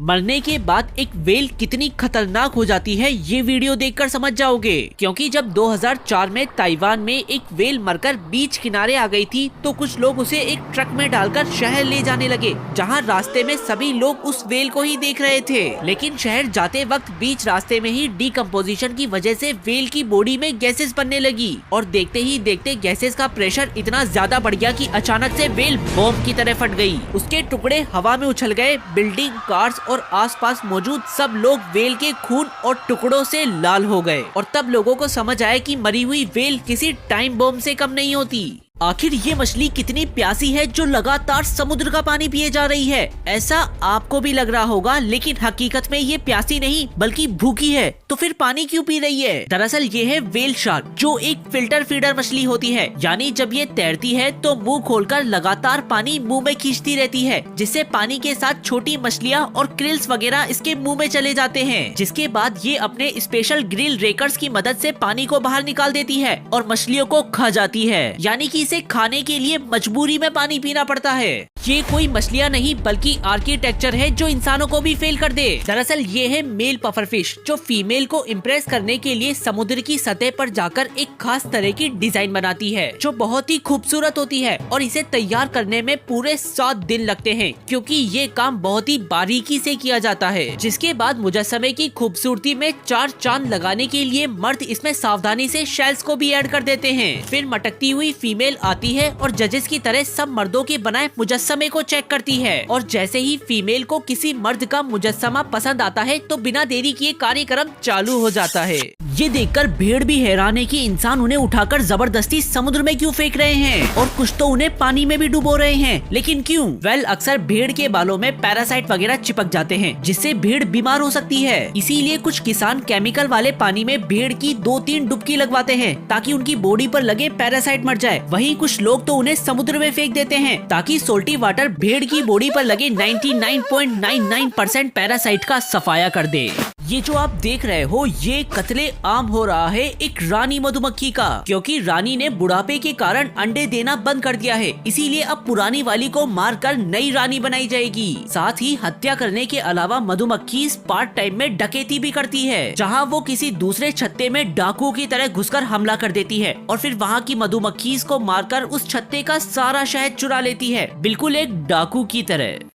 मरने के बाद एक व्हेल कितनी खतरनाक हो जाती है ये वीडियो देखकर समझ जाओगे, क्योंकि जब 2004 में ताइवान में एक व्हेल मरकर बीच किनारे आ गई थी तो कुछ लोग उसे एक ट्रक में डालकर शहर ले जाने लगे, जहां रास्ते में सभी लोग उस व्हेल को ही देख रहे थे। लेकिन शहर जाते वक्त बीच रास्ते में ही डिकम्पोजिशन की वजह से व्हेल की बॉडी में गैसेस बनने लगी और देखते ही देखते गैसेस का प्रेशर इतना ज्यादा बढ़ गया कि अचानक से व्हेल बॉम्ब की तरह फट गई। उसके टुकड़े हवा में उछल गए। बिल्डिंग, कार्स और आसपास मौजूद सब लोग व्हेल के खून और टुकड़ों से लाल हो गए और तब लोगों को समझ आया कि मरी हुई व्हेल किसी टाइम बॉम्ब से कम नहीं होती। आखिर ये मछली कितनी प्यासी है जो लगातार समुद्र का पानी पिए जा रही है। ऐसा आपको भी लग रहा होगा, लेकिन हकीकत में ये प्यासी नहीं बल्कि भूखी है। तो फिर पानी क्यों पी रही है? दरअसल ये है व्हेल शार्क, जो एक फिल्टर फीडर मछली होती है। यानी जब ये तैरती है तो मुंह खोलकर लगातार पानी मुंह में खींचती रहती है, जिससे पानी के साथ छोटी मछलियाँ और क्रिल्स वगैरह इसके मुँह में चले जाते हैं, जिसके बाद ये अपने स्पेशल ग्रिल रेकर्स की मदद से पानी को बाहर निकाल देती है और मछलियों को खा जाती है। यानी कि इसे खाने के लिए मजबूरी में पानी पीना पड़ता है। ये कोई मछलियाँ नहीं बल्कि आर्किटेक्चर है जो इंसानों को भी फेल कर दे। दरअसल ये है मेल पफर फिश, जो फीमेल को इम्प्रेस करने के लिए समुद्र की सतह पर जाकर एक खास तरह की डिजाइन बनाती है, जो बहुत ही खूबसूरत होती है और इसे तैयार करने में पूरे 7 दिन लगते हैं, क्योंकि ये काम बहुत ही बारीकी से किया जाता है। जिसके बाद मुजस्समे की खूबसूरती में 4 चांद लगाने के लिए मर्द इसमें सावधानी से शेल्स को भी ऐड कर देते हैं। फिर मटकती हुई फीमेल आती है और जजेस की तरह सब मर्दों के बनाए मुजस्समे को चेक करती है और जैसे ही फीमेल को किसी मर्द का मुजस्समा पसंद आता है तो बिना देरी किए कार्यक्रम चालू हो जाता है। ये देखकर भेड़ भी हैरान है कि इंसान उन्हें उठाकर जबरदस्ती समुद्र में क्यों फेंक रहे हैं और कुछ तो उन्हें पानी में भी डुबो रहे हैं, लेकिन क्यों? अक्सर भेड़ के बालों में पैरासाइट वगैरह चिपक जाते हैं, जिससे भेड़ बीमार हो सकती है। इसीलिए कुछ किसान केमिकल वाले पानी में भेड़ की 2-3 डुबकी लगवाते हैं ताकि उनकी बॉडी पर लगे पैरासाइट मर जाए। वहीं कुछ लोग तो उन्हें समुद्र में फेंक देते हैं ताकि सोल्टी वाटर भेड़ की बॉडी पर लगे 99.99% पैरासाइट का सफाया कर दे। ये जो आप देख रहे हो ये कत्ले आम हो रहा है एक रानी मधुमक्खी का, क्योंकि रानी ने बुढ़ापे के कारण अंडे देना बंद कर दिया है। इसीलिए अब पुरानी वाली को मारकर नई रानी बनाई जाएगी। साथ ही हत्या करने के अलावा मधुमक्खी पार्ट टाइम में डकैती भी करती है, जहां वो किसी दूसरे छत्ते में डाकुओं की तरह घुसकर हमला कर देती है और फिर वहां की मधुमक्खी को मारकर उस छत्ते का सारा शहद चुरा लेती है, बिल्कुल एक डाकू की तरह।